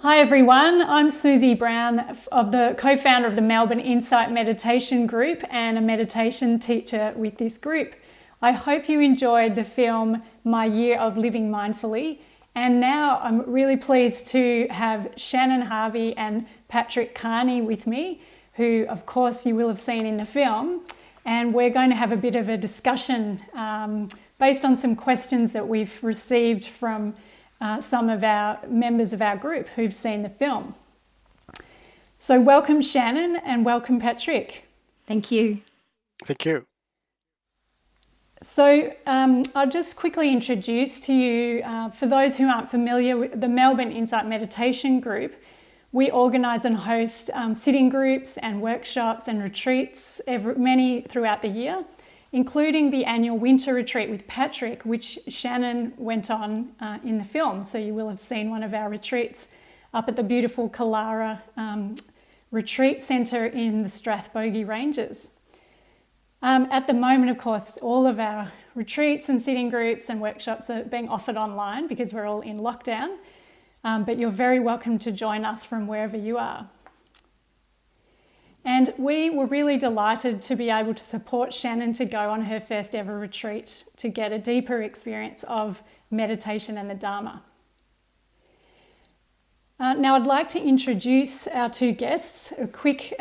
Hi everyone, I'm Susie Brown, the co-founder of the Melbourne Insight Meditation group and a meditation teacher with this group. I hope you enjoyed the film My Year of Living Mindfully, and now I'm really pleased to have Shannon Harvey and Patrick Carney with me, who of course you will have seen in the film, and we're going to have a bit of a discussion based on some questions that we've received from some of our members of our group who've seen the film. So welcome Shannon and welcome Patrick. Thank you. Thank you. So I'll just quickly introduce to you, for those who aren't familiar with the Melbourne Insight Meditation group, we organise and host sitting groups and workshops and retreats, many throughout the year, including the annual winter retreat with Patrick, which Shannon went on in the film. So you will have seen one of our retreats up at the beautiful Killara Retreat Centre in the Strathbogie Ranges. At the moment, of course, all of our retreats and sitting groups and workshops are being offered online because we're all in lockdown, but you're very welcome to join us from wherever you are. And we were really delighted to be able to support Shannon to go on her first ever retreat to get a deeper experience of meditation and the Dharma. Now I'd like to introduce our two guests, a quick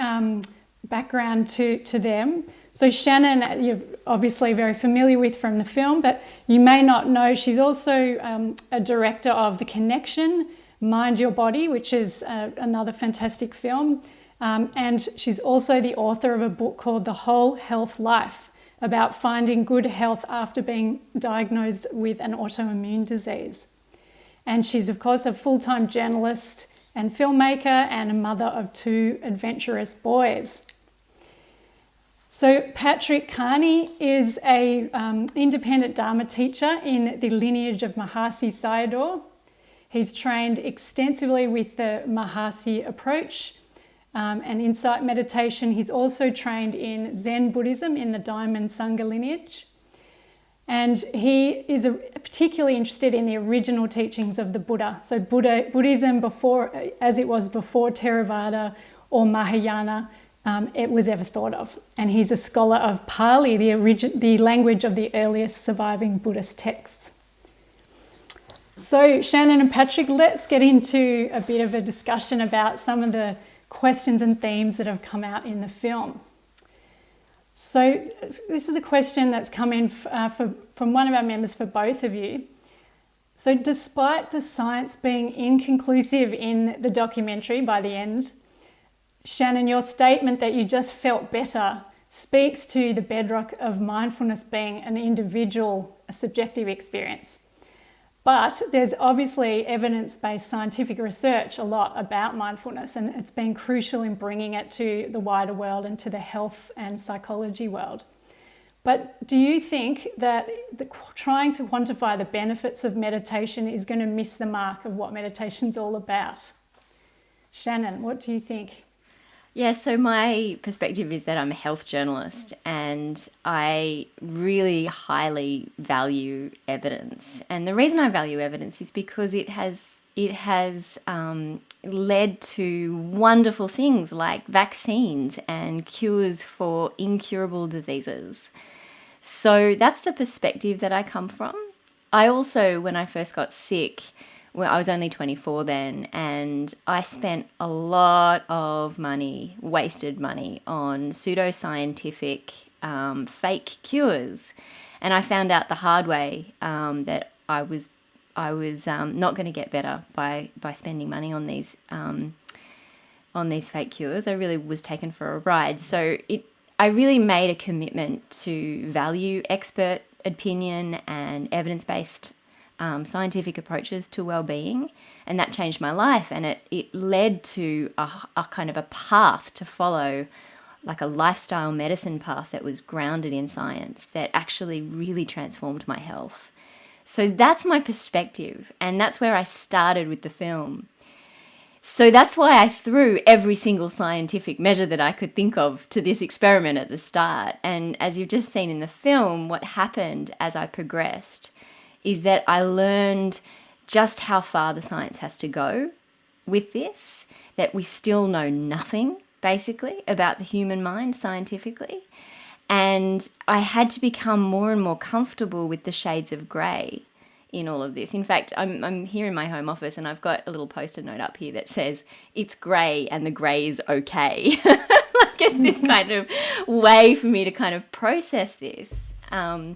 background to them. So Shannon, you're obviously very familiar with from the film, but you may not know she's also a director of The Connection, Mind Your Body, which is another fantastic film. And she's also the author of a book called The Whole Health Life, about finding good health after being diagnosed with an autoimmune disease. And she's, of course, a full-time journalist and filmmaker and a mother of two adventurous boys. So Patrick Carney is an independent Dharma teacher in the lineage of Mahasi Sayadaw. He's trained extensively with the Mahasi approach, and insight meditation. He's also trained in Zen Buddhism in the Diamond Sangha lineage. And he is particularly interested in the original teachings of the Buddha. So Buddhism before, as it was before Theravada or Mahayana, it was ever thought of. And he's a scholar of Pali, the language of the earliest surviving Buddhist texts. So Shannon and Patrick, let's get into a bit of a discussion about some of the questions and themes that have come out in the film. So this is a question that's come in from one of our members for both of you. So despite the science being inconclusive in the documentary by the end, Shannon, your statement that you just felt better speaks to the bedrock of mindfulness being an individual, a subjective experience. But there's obviously evidence-based scientific research a lot about mindfulness, and it's been crucial in bringing it to the wider world and to the health and psychology world. But do you think that trying to quantify the benefits of meditation is going to miss the mark of what meditation's all about? Shannon, what do you think? Yeah, so my perspective is that I'm a health journalist and I really highly value evidence. And the reason I value evidence is because it has led to wonderful things like vaccines and cures for incurable diseases. So that's the perspective that I come from. I also, when I first got sick, I was only 24 then, and I spent a lot of money, wasted money, on pseudoscientific fake cures. And I found out the hard way that I was not going to get better by spending money on these fake cures. I really was taken for a ride. So I really made a commitment to value expert opinion and evidence-based scientific approaches to well-being, and that changed my life, and it led to a kind of a path to follow, like a lifestyle medicine path that was grounded in science that actually really transformed my health. So that's my perspective, and that's where I started with the film. So that's why I threw every single scientific measure that I could think of to this experiment at the start. And as you've just seen in the film, what happened as I progressed is that I learned just how far the science has to go with this, that we still know nothing, basically, about the human mind scientifically. And I had to become more and more comfortable with the shades of grey in all of this. In fact, I'm here in my home office and I've got a little post-it note up here that says, it's grey and the grey is okay. Like it's this kind of way for me to kind of process this. And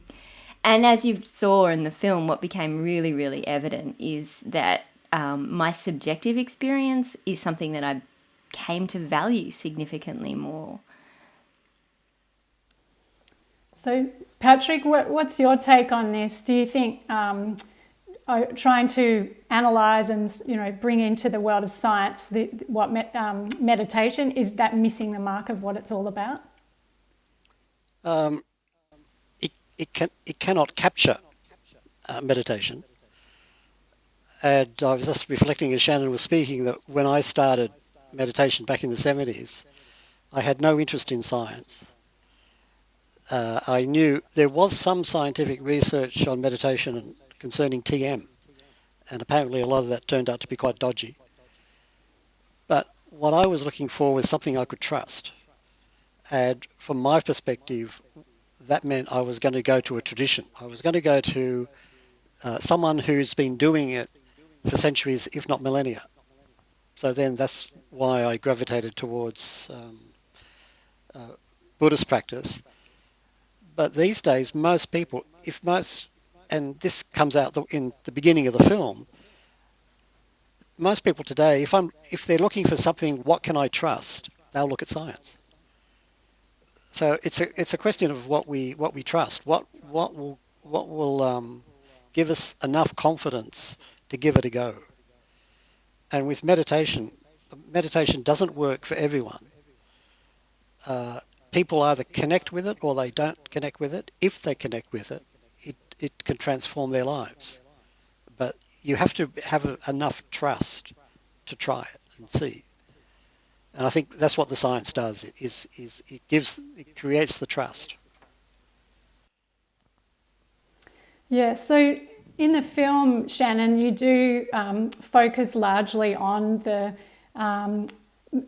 as you saw in the film, what became really, really evident is that my subjective experience is something that I came to value significantly more. So, Patrick, what's your take on this? Do you think trying to analyse and bring into the world of science meditation, is that missing the mark of what it's all about? It cannot capture meditation. And I was just reflecting as Shannon was speaking that when I started meditation back in the 70s, I had no interest in science. I knew there was some scientific research on meditation concerning TM, and apparently a lot of that turned out to be quite dodgy. But what I was looking for was something I could trust. And from my perspective, that meant I was going to go to a tradition. I was going to go to someone who's been doing it for centuries, if not millennia. So then that's why I gravitated towards Buddhist practice. But these days, most people, and this comes out in the beginning of the film, most people today, if they're looking for something, what can I trust? They'll look at science. So it's a question of what we trust. What will give us enough confidence to give it a go. And with meditation doesn't work for everyone. People either connect with it or they don't connect with it. If they connect with it, it can transform their lives. But you have to have enough trust to try it and see. And I think that's what the science does. It creates the trust. Yeah, so in the film, Shannon, you do focus largely on the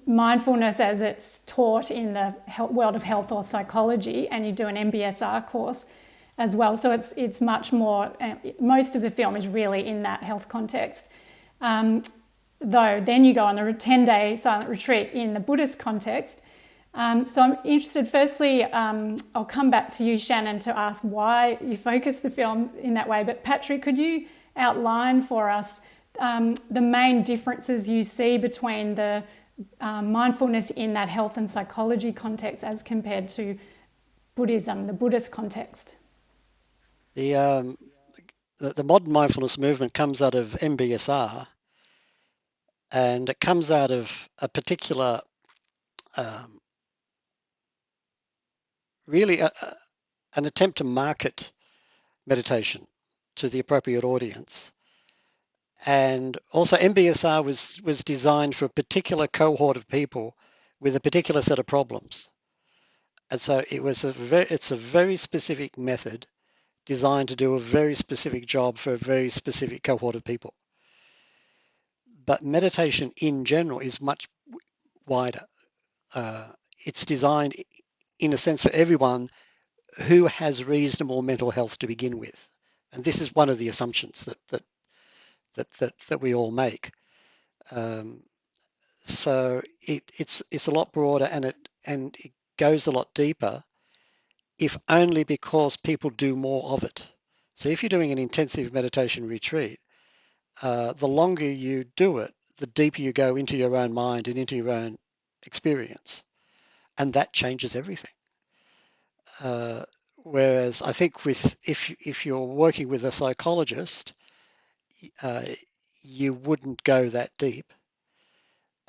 mindfulness as it's taught in the world of health or psychology, and you do an MBSR course as well. So it's much more, most of the film is really in that health context. Though then you go on the 10-day silent retreat in the Buddhist context. So I'm interested, firstly, I'll come back to you, Shannon, to ask why you focus the film in that way. But Patrick, could you outline for us the main differences you see between the mindfulness in that health and psychology context as compared to Buddhism, the Buddhist context? The modern mindfulness movement comes out of MBSR, and it comes out of a particular really an attempt to market meditation to the appropriate audience. And also MBSR was designed for a particular cohort of people with a particular set of problems. And so it's a very specific method designed to do a very specific job for a very specific cohort of people. But meditation in general is much wider. It's designed in a sense for everyone who has reasonable mental health to begin with. And this is one of the assumptions that we all make. So it's a lot broader, and it goes a lot deeper, if only because people do more of it. So if you're doing an intensive meditation retreat, the longer you do it, the deeper you go into your own mind and into your own experience, and that changes everything. Whereas I think if you're working with a psychologist, you wouldn't go that deep.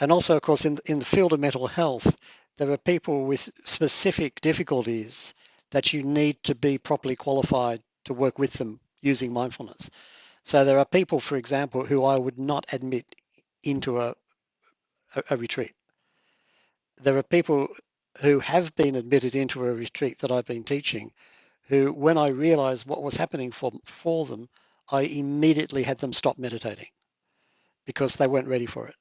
And also, of course, in the field of mental health, there are people with specific difficulties that you need to be properly qualified to work with them using mindfulness. So there are people, for example, who I would not admit into a retreat. There are people who have been admitted into a retreat that I've been teaching, who, when I realized what was happening for them, I immediately had them stop meditating because they weren't ready for it.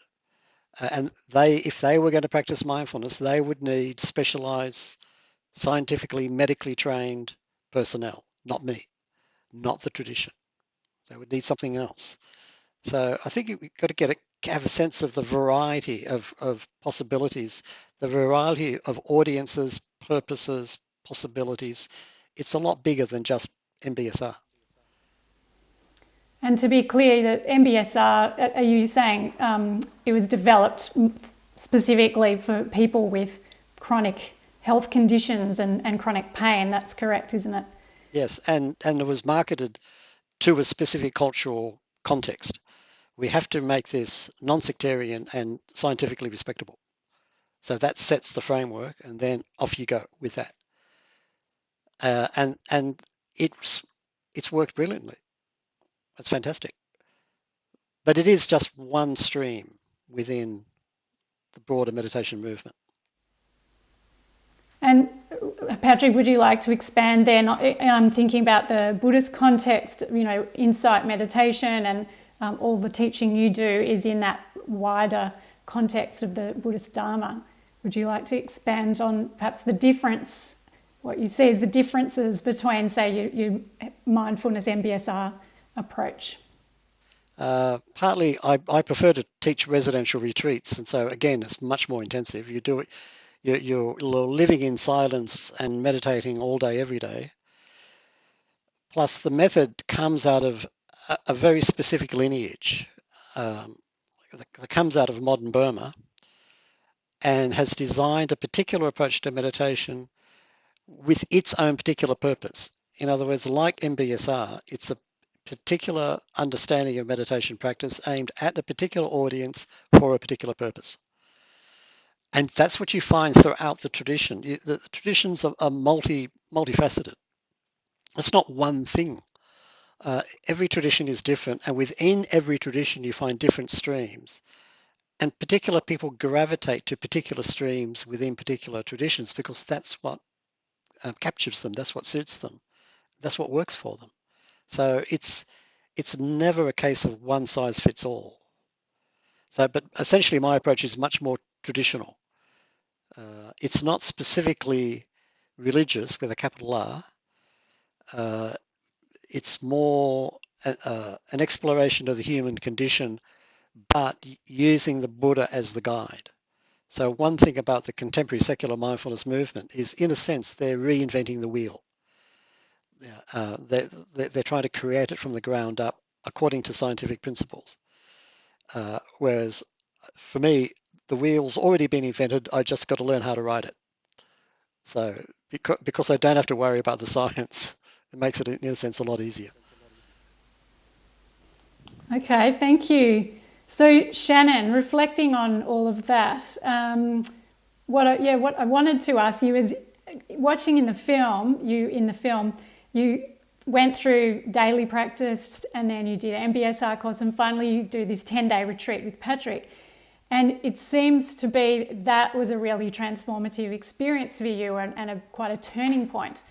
And if they were going to practice mindfulness, they would need specialized, scientifically, medically trained personnel, not me, not the tradition. They would need something else. So I think we've got to have a sense of the variety of possibilities, the variety of audiences, purposes, possibilities. It's a lot bigger than just MBSR. And to be clear, that MBSR, are you saying it was developed specifically for people with chronic health conditions and chronic pain? That's correct, isn't it? Yes, and it was marketed to a specific cultural context. We have to make this non-sectarian and scientifically respectable. So that sets the framework, and then off you go with that. And it's worked brilliantly. It's fantastic. But it is just one stream within the broader meditation movement. And Patrick, would you like to expand then? I'm thinking about the Buddhist context, insight meditation and all the teaching you do is in that wider context of the Buddhist Dharma. Would you like to expand on perhaps the difference, what you see as the differences between, say, your mindfulness MBSR approach? Partly, I prefer to teach residential retreats, and so again, it's much more intensive. You do it, you're living in silence and meditating all day, every day. Plus, the method comes out of a very specific lineage that comes out of modern Burma and has designed a particular approach to meditation with its own particular purpose. In other words, like MBSR, it's a particular understanding of meditation practice aimed at a particular audience for a particular purpose. And that's what you find throughout the tradition. The traditions are multifaceted. It's not one thing. Every tradition is different, and within every tradition you find different streams. And particular people gravitate to particular streams within particular traditions because that's what captures them, that's what suits them, that's what works for them. So it's never a case of one size fits all. So, but essentially my approach is much more traditional. It's not specifically religious with a capital R. It's more an exploration of the human condition, but using the Buddha as the guide. So one thing about the contemporary secular mindfulness movement is, in a sense, they're reinventing the wheel. They're trying to create it from the ground up according to scientific principles. Whereas for me, the wheel's already been invented. I just got to learn how to ride it. So because I don't have to worry about the science, it makes it, in a sense, a lot easier. Okay, thank you. So Shannon, reflecting on all of that, what I wanted to ask you is, watching in the film, you went through daily practice and then you did an MBSR course and finally you do this 10-day retreat with Patrick. And it seems to be that was a really transformative experience for you and quite a turning point.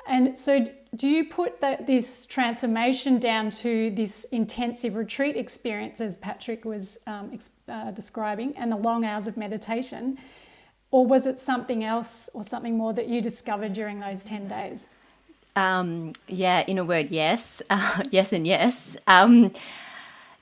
And so do you put this transformation down to this intensive retreat experience as Patrick was describing and the long hours of meditation? Or was it something else or something more that you discovered during those 10 days? In a word, yes. Yes and yes.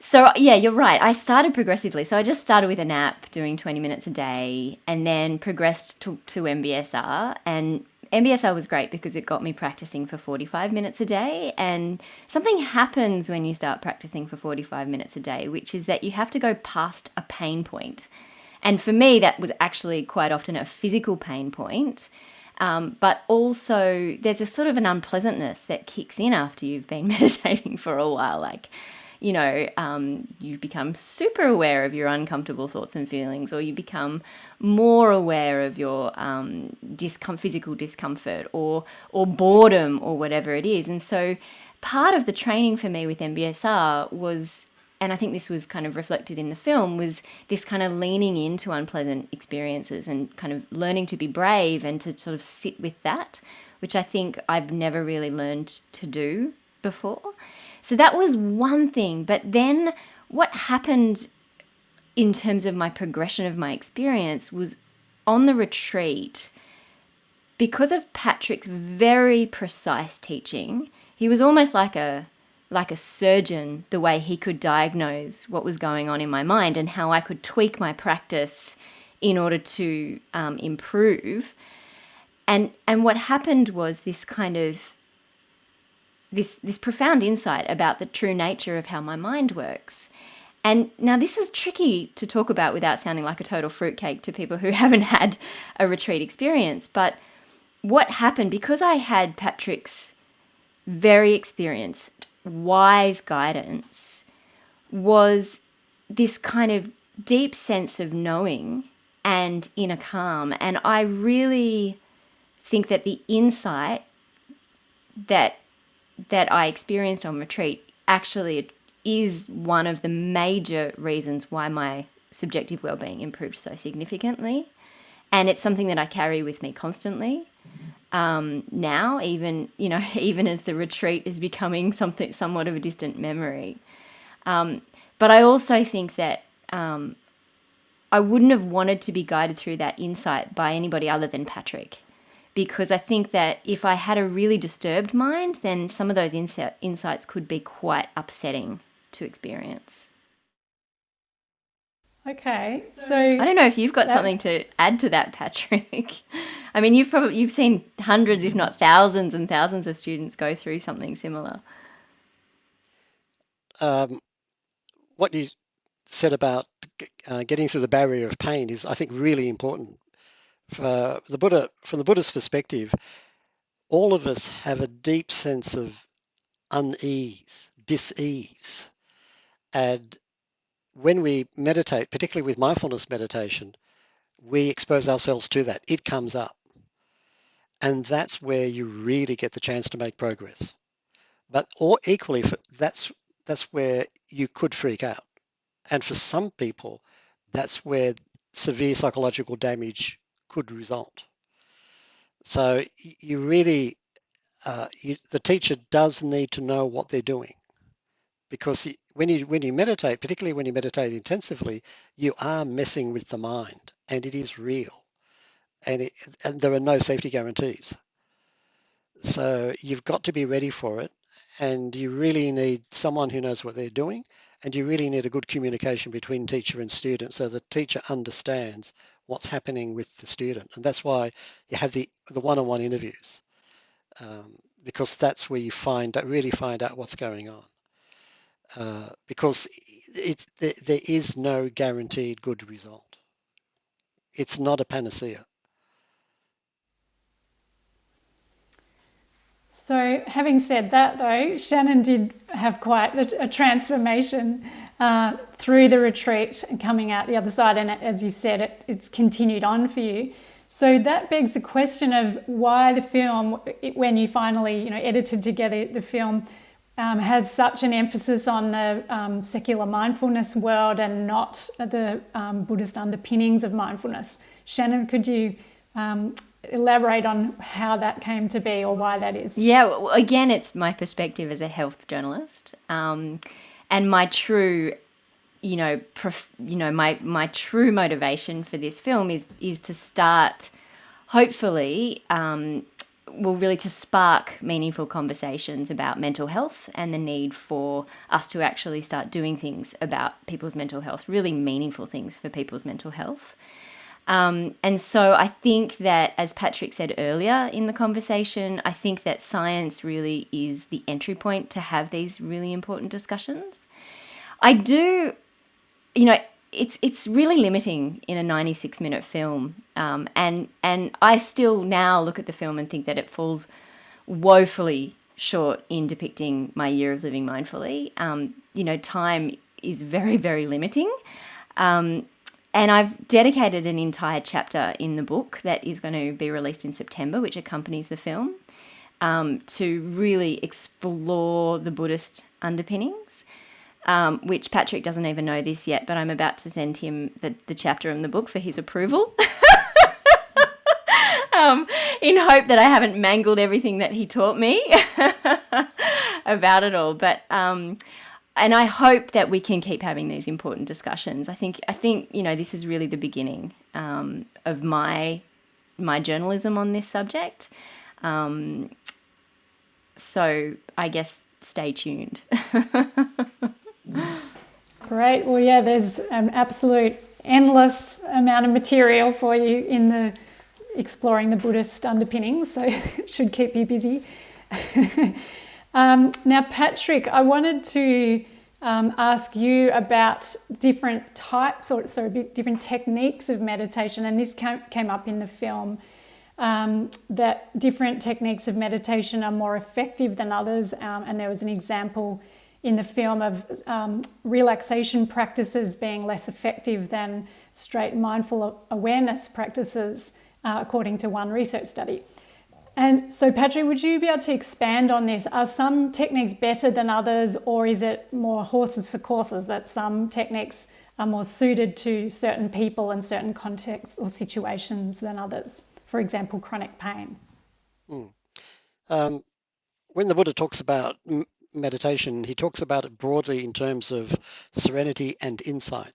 So, you're right. I started progressively. So I just started with a nap, doing 20 minutes a day, and then progressed to MBSR. And MBSR was great because it got me practicing for 45 minutes a day. And something happens when you start practicing for 45 minutes a day, which is that you have to go past a pain point. And for me, that was actually quite often a physical pain point. But also there's a sort of an unpleasantness that kicks in after you've been meditating for a while. You become super aware of your uncomfortable thoughts and feelings, or you become more aware of your physical discomfort or boredom or whatever it is. And so part of the training for me with MBSR was, and I think this was kind of reflected in the film, was this kind of leaning into unpleasant experiences and kind of learning to be brave and to sort of sit with that, which I think I've never really learned to do before. So that was one thing. But then what happened in terms of my progression of my experience was on the retreat, because of Patrick's very precise teaching. He was almost like a surgeon, the way he could diagnose what was going on in my mind and how I could tweak my practice in order to improve. And what happened was this kind of this profound insight about the true nature of how my mind works. And now this is tricky to talk about without sounding like a total fruitcake to people who haven't had a retreat experience. But what happened, because I had Patrick's very experienced, wise guidance, was this kind of deep sense of knowing and inner calm. And I really think that the insight that I experienced on retreat actually is one of the major reasons why my subjective well-being improved so significantly. And it's something that I carry with me constantly. Now, even as the retreat is becoming somewhat of a distant memory. But I also think that I wouldn't have wanted to be guided through that insight by anybody other than Patrick, because I think that if I had a really disturbed mind, then some of those insights could be quite upsetting to experience. Okay, so I don't know if you've got something to add to that, Patrick. I mean, you've seen hundreds, if not thousands and thousands of students go through something similar. What you said about getting through the barrier of pain is, I think, really important. From the Buddhist perspective, all of us have a deep sense of unease, dis-ease. And when we meditate, particularly with mindfulness meditation, we expose ourselves to that. It comes up. And that's where you really get the chance to make progress. But equally, that's where you could freak out. And for some people, that's where severe psychological damage could result. So you really, the teacher does need to know what they're doing, because when you meditate, particularly when you meditate intensively, you are messing with the mind, and it is real, and there are no safety guarantees. So you've got to be ready for it, and you really need someone who knows what they're doing, and you really need a good communication between teacher and student, so the teacher understands what's happening with the student. And that's why you have the one-on-one interviews, because that's where you really find out what's going on. Because there is no guaranteed good result. It's not a panacea. So having said that, though, Shannon did have quite a transformation through the retreat and coming out the other side. And as you've said, it's continued on for you. So that begs the question of why the film, when you finally edited together the film, has such an emphasis on the secular mindfulness world and not the Buddhist underpinnings of mindfulness. Shannon, could you elaborate on how that came to be or why that is? Yeah, well, again, it's my perspective as a health journalist, and my true, my true motivation for this film is to start, hopefully, really to spark meaningful conversations about mental health and the need for us to actually start doing things about people's mental health, really meaningful things for people's mental health. And so I think that, as Patrick said earlier in the conversation, I think that science really is the entry point to have these really important discussions. I do, it's really limiting in a 96-minute film. And I still now look at the film and think that it falls woefully short in depicting my year of living mindfully. Time is very, very limiting. And I've dedicated an entire chapter in the book that is going to be released in September, which accompanies the film, to really explore the Buddhist underpinnings, which Patrick doesn't even know this yet, but I'm about to send him the chapter in the book for his approval, in hope that I haven't mangled everything that he taught me about it all. But and I hope that we can keep having these important discussions. I think this is really the beginning of my journalism on this subject. So I guess stay tuned. Great. Well, yeah, there's an absolute endless amount of material for you in the exploring the Buddhist underpinnings, so it should keep you busy. Now, Patrick, I wanted to ask you about different types, different techniques of meditation, and this came up in the film, that different techniques of meditation are more effective than others, and there was an example in the film of relaxation practices being less effective than straight mindful awareness practices, according to one research study. And so, Patrick, would you be able to expand on this? Are some techniques better than others, or is it more horses for courses, that some techniques are more suited to certain people and certain contexts or situations than others? For example, chronic pain. When the Buddha talks about meditation, he talks about it broadly in terms of serenity and insight.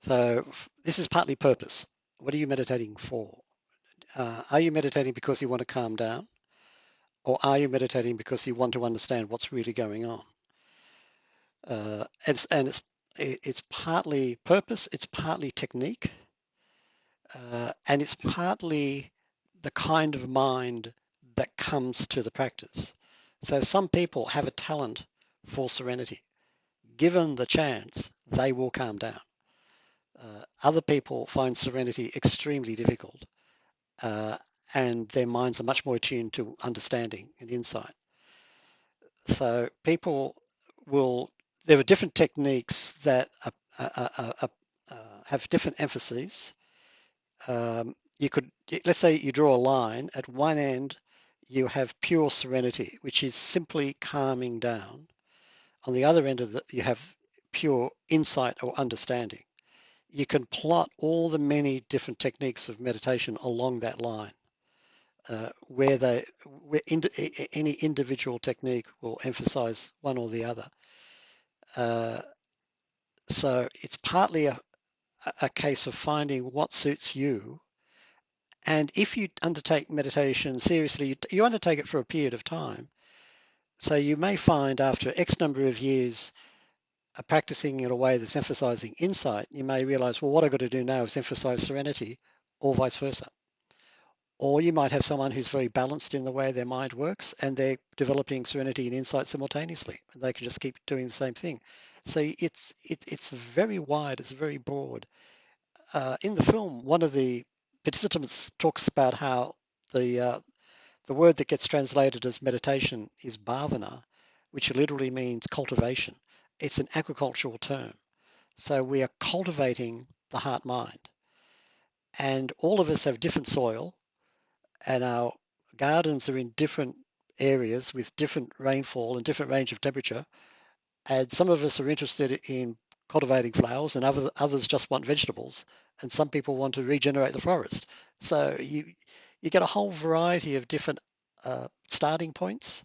So this is partly purpose. What are you meditating for? Are you meditating because you want to calm down? Or are you meditating because you want to understand what's really going on? It's partly purpose, it's partly technique, and it's partly the kind of mind that comes to the practice. So some people have a talent for serenity. Given the chance, they will calm down. Other people find serenity extremely difficult, and their minds are much more attuned to understanding and insight. So there are different techniques that have different emphases. Let's say you draw a line. At one end, you have pure serenity, which is simply calming down. On the other end you have pure insight or understanding. You can plot all the many different techniques of meditation along that line, where any individual technique will emphasize one or the other. So it's partly a case of finding what suits you. And if you undertake meditation seriously, you undertake it for a period of time. So you may find after X number of years practicing in a way that's emphasizing insight, you may realize, well, what I've got to do now is emphasize serenity, or vice versa. Or you might have someone who's very balanced in the way their mind works, and they're developing serenity and insight simultaneously. And they can just keep doing the same thing. So it's very wide, it's very broad. In the film, one of the participants talks about how the word that gets translated as meditation is bhavana, which literally means cultivation. It's an agricultural term. So we are cultivating the heart mind. And all of us have different soil, and our gardens are in different areas with different rainfall and different range of temperature. And some of us are interested in cultivating flowers, and others just want vegetables, and some people want to regenerate the forest. So you get a whole variety of different starting points,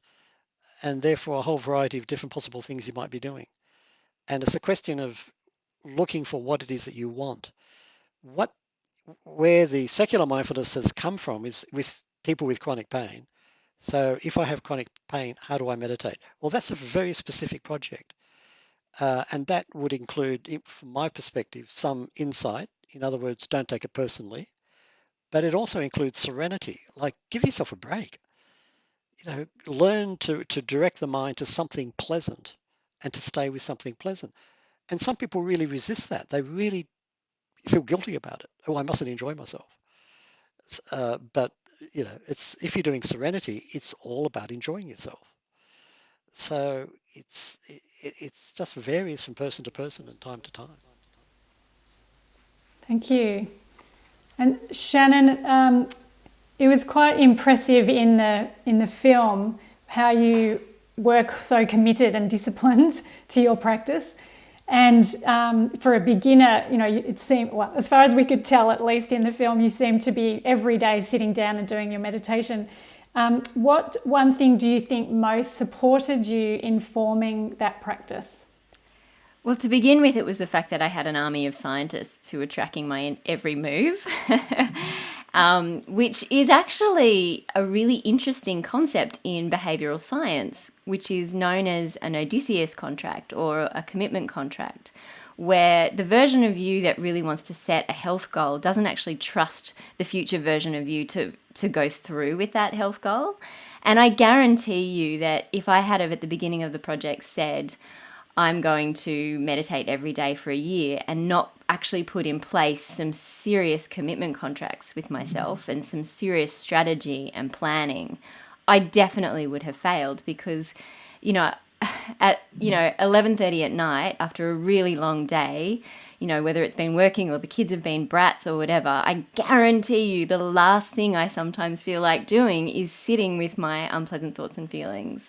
and therefore a whole variety of different possible things you might be doing. And it's a question of looking for what it is that you want. Where the secular mindfulness has come from is with people with chronic pain. So if I have chronic pain, how do I meditate? Well, that's a very specific project. And that would include, from my perspective, some insight. In other words, don't take it personally. But it also includes serenity, like give yourself a break. Learn to direct the mind to something pleasant and to stay with something pleasant. And some people really resist that. They really feel guilty about it. Oh, I mustn't enjoy myself. But if you're doing serenity, it's all about enjoying yourself. So it's just varies from person to person and time to time. Thank you. And Shannon, it was quite impressive in the film how you work so committed and disciplined to your practice. And for a beginner, it seemed, well, as far as we could tell, at least in the film, you seem to be every day sitting down and doing your meditation. What one thing do you think most supported you in forming that practice? Well, to begin with, it was the fact that I had an army of scientists who were tracking my every move, which is actually a really interesting concept in behavioural science, which is known as an Odysseus contract or a commitment contract, where the version of you that really wants to set a health goal doesn't actually trust the future version of you to go through with that health goal. And I guarantee you that if I had have at the beginning of the project said, I'm going to meditate every day for a year and not actually put in place some serious commitment contracts with myself and some serious strategy and planning, I definitely would have failed because, at 11:30 at night after a really long day, whether it's been working or the kids have been brats or whatever, I guarantee you the last thing I sometimes feel like doing is sitting with my unpleasant thoughts and feelings.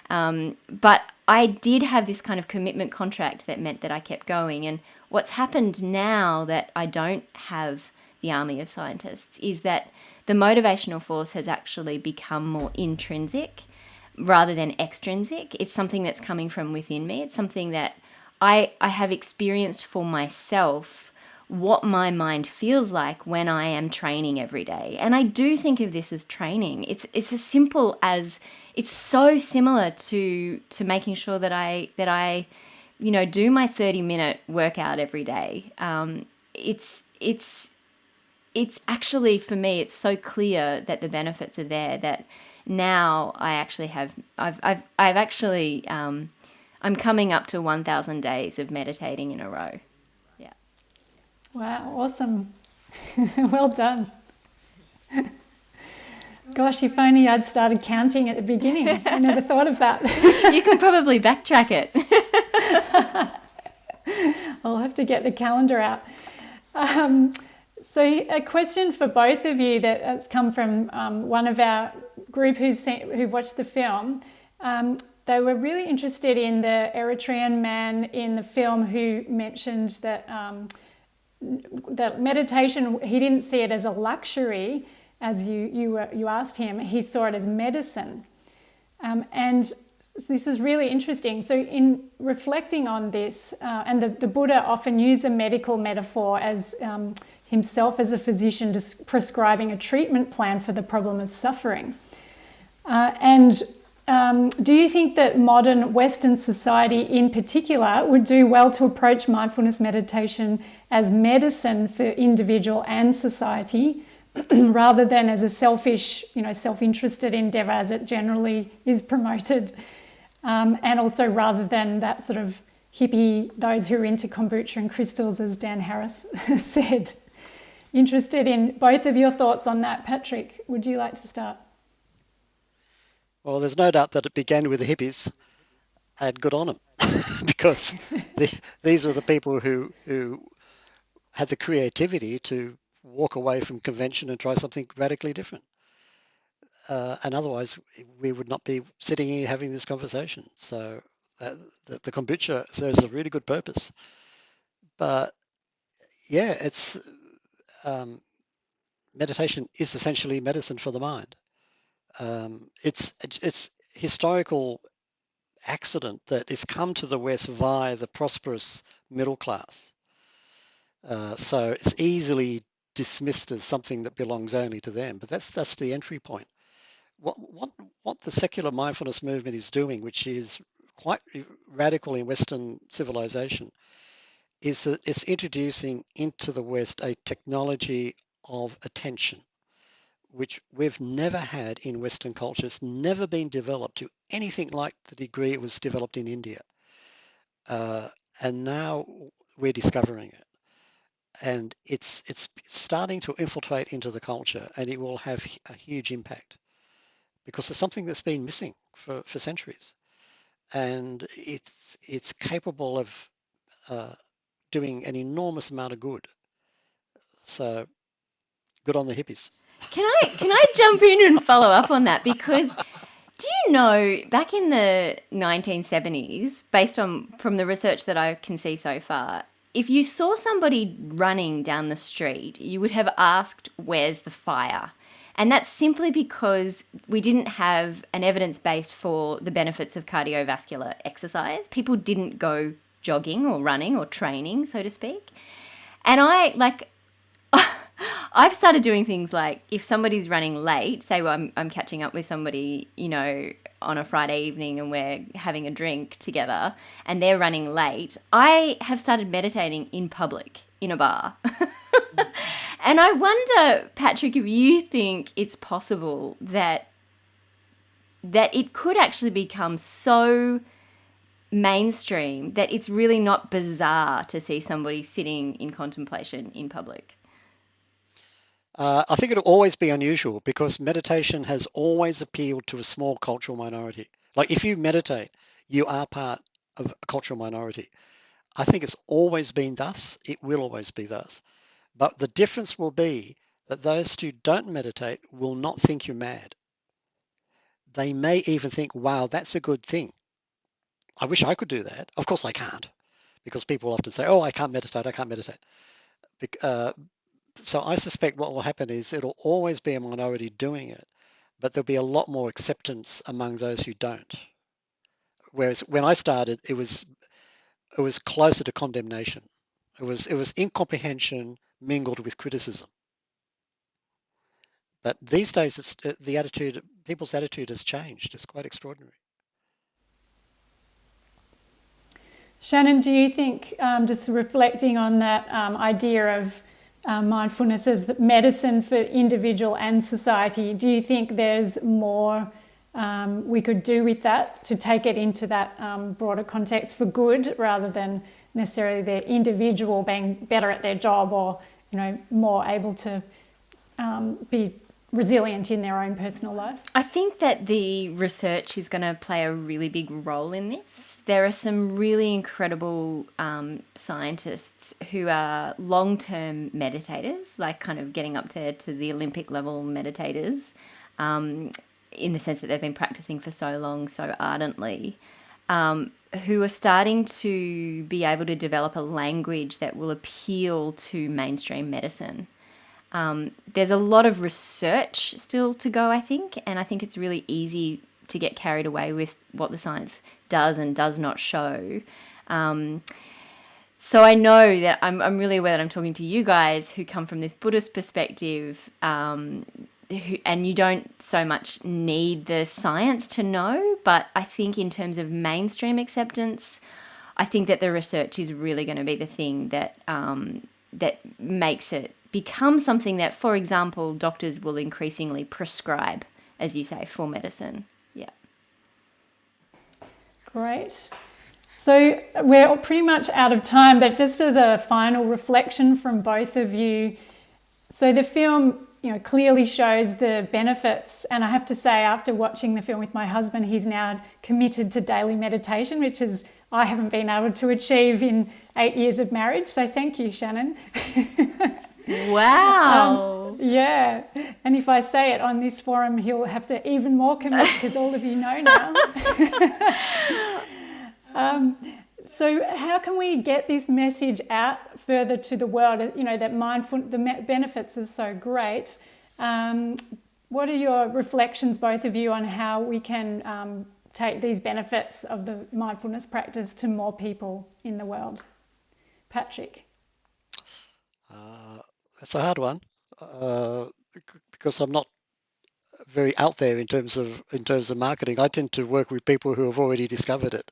But I did have this kind of commitment contract that meant that I kept going. And what's happened now that I don't have the army of scientists is that the motivational force has actually become more intrinsic rather than extrinsic. It's something that's coming from within me. It's something that I have experienced for myself what my mind feels like when I am training every day. And I do think of this as training. It's as simple as, it's so similar to making sure that I do my 30-minute workout every day. It's actually, for me, it's so clear that the benefits are there that now I actually have, I'm coming up to 1,000 days of meditating in a row. Yeah. Wow, awesome. Well done. Gosh, if only I'd started counting at the beginning. I never thought of that. You can probably backtrack it. I'll have to get the calendar out. So a question for both of you that's come from one of our group who watched the film. They were really interested in the Eritrean man in the film who mentioned that that meditation, he didn't see it as a luxury, as you asked him. He saw it as medicine. And this is really interesting. So in reflecting on this, and the Buddha often used the medical metaphor as himself as a physician prescribing a treatment plan for the problem of suffering. Do you think that modern Western society in particular would do well to approach mindfulness meditation as medicine for individual and society rather than as a selfish, self-interested endeavour as it generally is promoted, and also rather than that sort of hippie, those who are into kombucha and crystals, as Dan Harris said? Interested in both of your thoughts on that. Patrick, would you like to start? Well, there's no doubt that it began with the hippies, and good on them, because these were the people who had the creativity to walk away from convention and try something radically different. And otherwise, we would not be sitting here having this conversation. So the kombucha serves a really good purpose. But yeah, it's meditation is essentially medicine for the mind. It's historical accident that it's come to the West via the prosperous middle class. So it's easily dismissed as something that belongs only to them. But that's the entry point. What the secular mindfulness movement is doing, which is quite radical in Western civilization, is that it's introducing into the West a technology of attention, which we've never had in Western culture. It's never been developed to anything like the degree it was developed in India. And now we're discovering it. And it's starting to infiltrate into the culture, and it will have a huge impact because it's something that's been missing for centuries. And it's capable of doing an enormous amount of good. So good on the hippies. Can I jump in and follow up on that? Because do you know, back in the 1970s, based on from the research that I can see so far, if you saw somebody running down the street, you would have asked, "Where's the fire?" And that's simply because we didn't have an evidence base for the benefits of cardiovascular exercise. People didn't go jogging or running or training, so to speak. And I've started doing things like if somebody's running late, say I'm catching up with somebody, on a Friday evening and we're having a drink together and they're running late, I have started meditating in public in a bar. And I wonder, Patrick, if you think it's possible that it could actually become so mainstream that it's really not bizarre to see somebody sitting in contemplation in public. I think it'll always be unusual because meditation has always appealed to a small cultural minority. Like if you meditate, you are part of a cultural minority. I think it's always been thus. It will always be thus. But the difference will be that those who don't meditate will not think you're mad. They may even think, wow, that's a good thing. I wish I could do that. Of course I can't, because people often say, oh, I can't meditate, I can't meditate. So I suspect what will happen is it'll always be a minority doing it, but there'll be a lot more acceptance among those who don't. Whereas when I started, it was closer to condemnation. It was incomprehension mingled with criticism. But these days, people's attitude has changed. It's quite extraordinary. Shannon, do you think, just reflecting on that idea of mindfulness as medicine for individual and society, do you think there's more we could do with that to take it into that broader context for good, rather than necessarily the individual being better at their job or more able to be resilient in their own personal life? I think that the research is going to play a really big role in this. There are some really incredible scientists who are long-term meditators, like kind of getting up there to the Olympic level meditators, in the sense that they've been practicing for so long, so ardently, who are starting to be able to develop a language that will appeal to mainstream medicine. There's a lot of research still to go, I think, and I think it's really easy to get carried away with what the science does and does not show. So I know that I'm really aware that I'm talking to you guys who come from this Buddhist perspective, and you don't so much need the science to know, but I think in terms of mainstream acceptance, I think that the research is really going to be the thing that makes it become something that, for example, doctors will increasingly prescribe, as you say, for medicine. Yeah. Great. So we're pretty much out of time, but just as a final reflection from both of you, so the film clearly shows the benefits, and I have to say, after watching the film with my husband, he's now committed to daily meditation, which is I haven't been able to achieve in 8 years of marriage. So thank you, Shannon. Wow. Yeah. And if I say it on this forum, he'll have to even more commit, because all of you know now. So how can we get this message out further to the world? That the benefits are so great. What are your reflections, both of you, on how we can take these benefits of the mindfulness practice to more people in the world? Patrick? That's a hard one because I'm not very out there in terms of marketing. I tend to work with people who have already discovered it.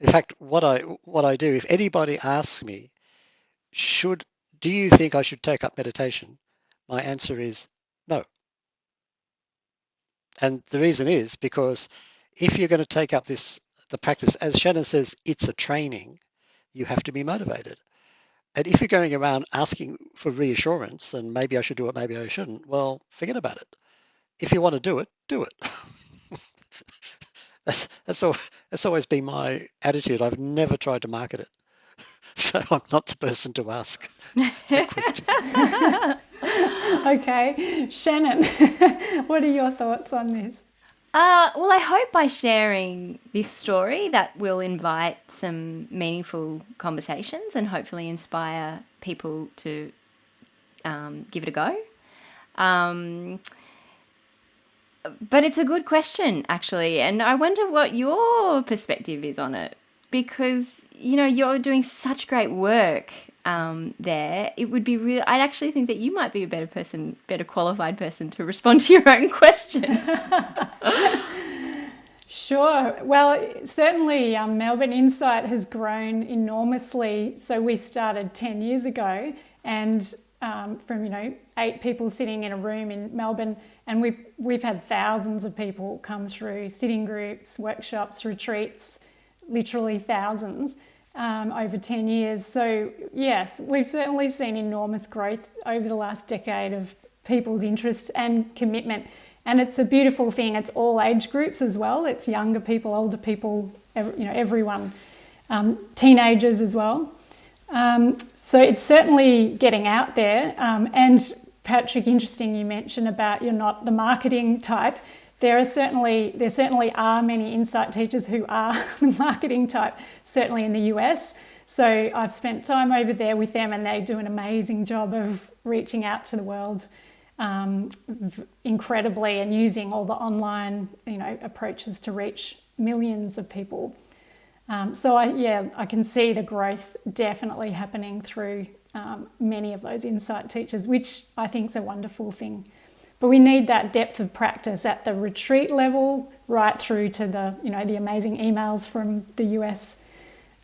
In fact, what I do, if anybody asks me, do you think I should take up meditation? My answer is no. And the reason is because if you're going to take up the practice, as Shannon says, it's a training, you have to be motivated. And if you're going around asking for reassurance and maybe I should do it, maybe I shouldn't, well, forget about it. If you want to do it, do it. That's always been my attitude. I've never tried to market it. So I'm not the person to ask that question. Okay. Shannon, what are your thoughts on this? Well, I hope by sharing this story that will invite some meaningful conversations and hopefully inspire people to give it a go. But it's a good question, actually, and I wonder what your perspective is on it, because, you know, you're doing such great work there. It would be real. I'd actually think that you might be a better qualified person to respond to your own question. Sure. Well, certainly Melbourne Insight has grown enormously. So we started 10 years ago, and from 8 people sitting in a room in Melbourne, and we've had thousands of people come through sitting groups, workshops, retreats, literally thousands over 10 years. So yes, we've certainly seen enormous growth over the last decade of people's interest and commitment. And it's a beautiful thing. It's all age groups as well. It's younger people, older people, everyone, teenagers as well. So it's certainly getting out there. And Patrick, interesting you mentioned about you're not the marketing type. There certainly are many insight teachers who are the marketing type, certainly in the US. So I've spent time over there with them, and they do an amazing job of reaching out to the world incredibly, and using all the online approaches to reach millions of people. So I can see the growth definitely happening through many of those insight teachers, which I think is a wonderful thing. But we need that depth of practice at the retreat level, right through to the amazing emails from the US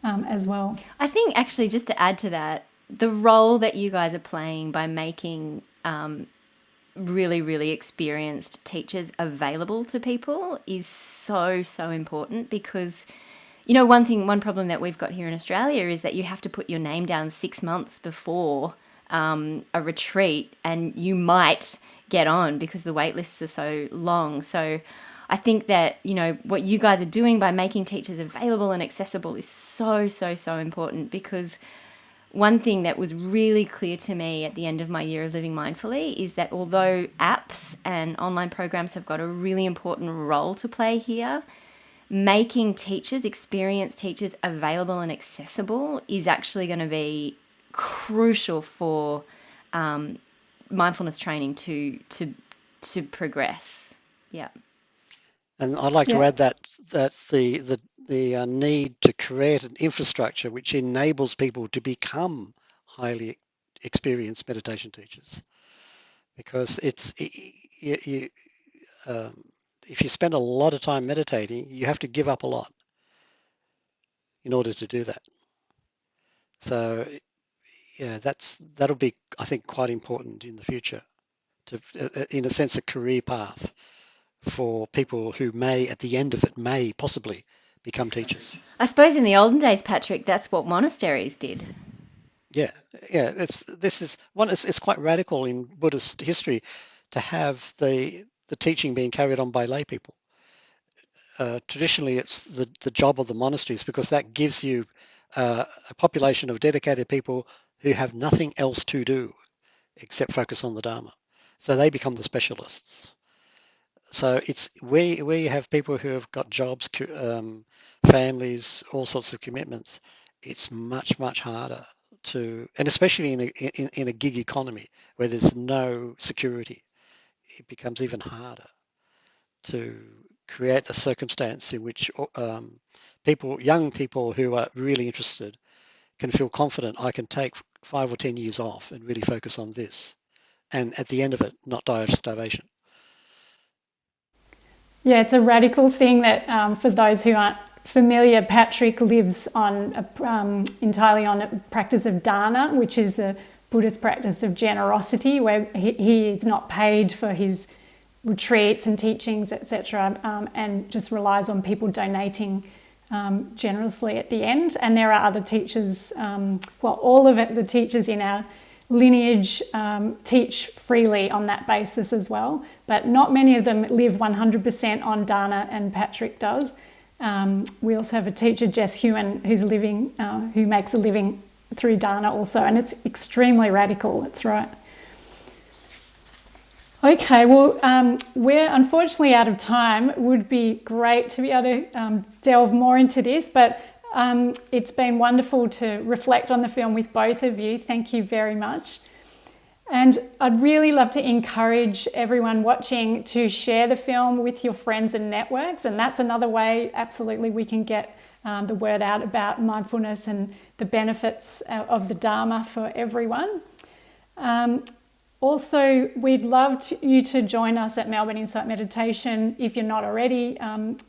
as well. I think actually, just to add to that, the role that you guys are playing by making really, really experienced teachers available to people is so, so important, because one problem that we've got here in Australia is that you have to put your name down 6 months before a retreat, and you might get on because the wait lists are so long. So I think that, what you guys are doing by making teachers available and accessible is so, so, so important, because one thing that was really clear to me at the end of my year of living mindfully is that although apps and online programs have got a really important role to play here, making teachers, experienced teachers, available and accessible is actually going to be crucial for mindfulness training to progress. Yeah. And I'd like to add that the need to create an infrastructure which enables people to become highly experienced meditation teachers, because if you spend a lot of time meditating, you have to give up a lot in order to do that. So that'll be, I think, quite important in the future, to in a sense, a career path for people who may, at the end of it, may possibly become teachers. I suppose in the olden days, Patrick, that's what monasteries did. Yeah. It's quite radical in Buddhist history to have the teaching being carried on by lay people. Traditionally, it's the job of the monasteries, because that gives you a population of dedicated people who have nothing else to do except focus on the Dharma. So they become the specialists. So it's where you have people who have got jobs, families, all sorts of commitments. It's much, much harder to, and especially in a gig economy where there's no security, it becomes even harder to create a circumstance in which young people who are really interested can feel confident. I can take 5 or 10 years off and really focus on this, and at the end of it, not die of starvation. Yeah, it's a radical thing that for those who aren't familiar, Patrick lives on entirely on a practice of dana, which is the Buddhist practice of generosity, where he is not paid for his retreats and teachings, etc., and just relies on people donating generously at the end. And there are other teachers, all of the teachers in our lineage teach freely on that basis as well, but not many of them live 100% on dana, and Patrick does. We also have a teacher, Jess Hewen, who makes a living through dana also, and it's extremely radical. That's right. Okay, well, we're unfortunately out of time. It would be great to be able to delve more into this, but it's been wonderful to reflect on the film with both of you. Thank you very much. And I'd really love to encourage everyone watching to share the film with your friends and networks. And that's another way, absolutely, we can get the word out about mindfulness and the benefits of the Dharma for everyone. Also, we'd love you to join us at Melbourne Insight Meditation if you're not already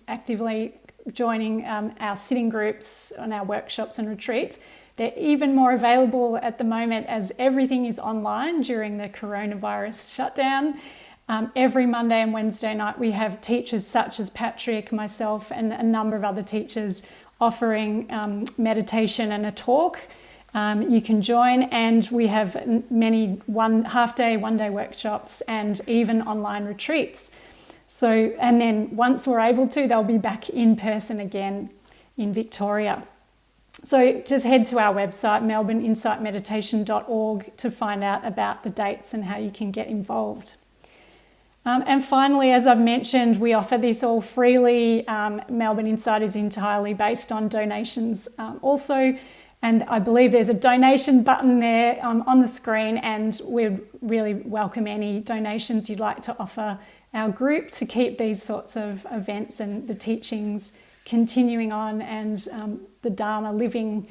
actively joining our sitting groups on our workshops and retreats. They're even more available at the moment as everything is online during the coronavirus shutdown. Every Monday and Wednesday night we have teachers such as Patrick, myself and a number of other teachers offering meditation and a talk. You can join, and we have many half-day, one-day workshops and even online retreats. So, and then once we're able to, they'll be back in person again in Victoria. So just head to our website, melbourneinsightmeditation.org, to find out about the dates and how you can get involved. And finally, as I've mentioned, we offer this all freely. Melbourne Insight is entirely based on donations also. And I believe there's a donation button there on the screen, and we'd really welcome any donations you'd like to offer our group to keep these sorts of events and the teachings continuing on, and the Dharma living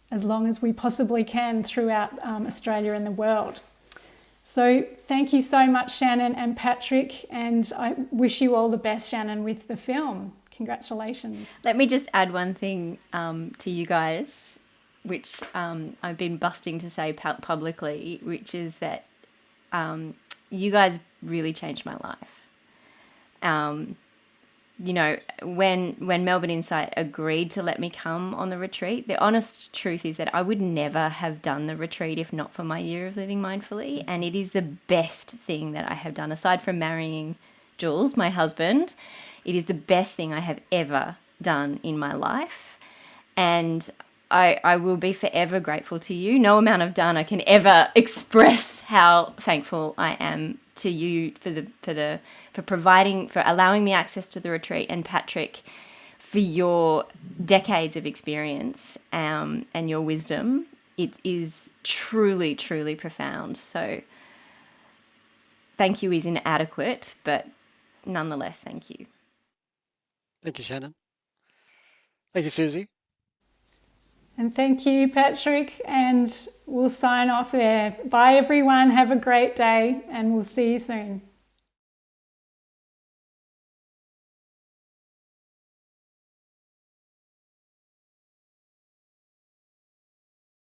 as long as we possibly can throughout Australia and the world. So thank you so much, Shannon and Patrick, and I wish you all the best, Shannon, with the film. Congratulations. Let me just add one thing to you guys, which I've been busting to say publicly, which is that you guys really changed my life. You know, when Melbourne Insight agreed to let me come on the retreat, the honest truth is that I would never have done the retreat if not for my year of living mindfully. And it is the best thing that I have done, aside from marrying Jules, my husband. It is the best thing I have ever done in my life. And I will be forever grateful to you. No amount of dana can ever express how thankful I am to you for allowing me access to the retreat, and Patrick for your decades of experience and your wisdom. It is truly, truly profound. So thank you is inadequate, but nonetheless, thank you. Thank you, Shannon. Thank you, Susie. And thank you, Patrick, and we'll sign off there. Bye, everyone. Have a great day, and we'll see you soon.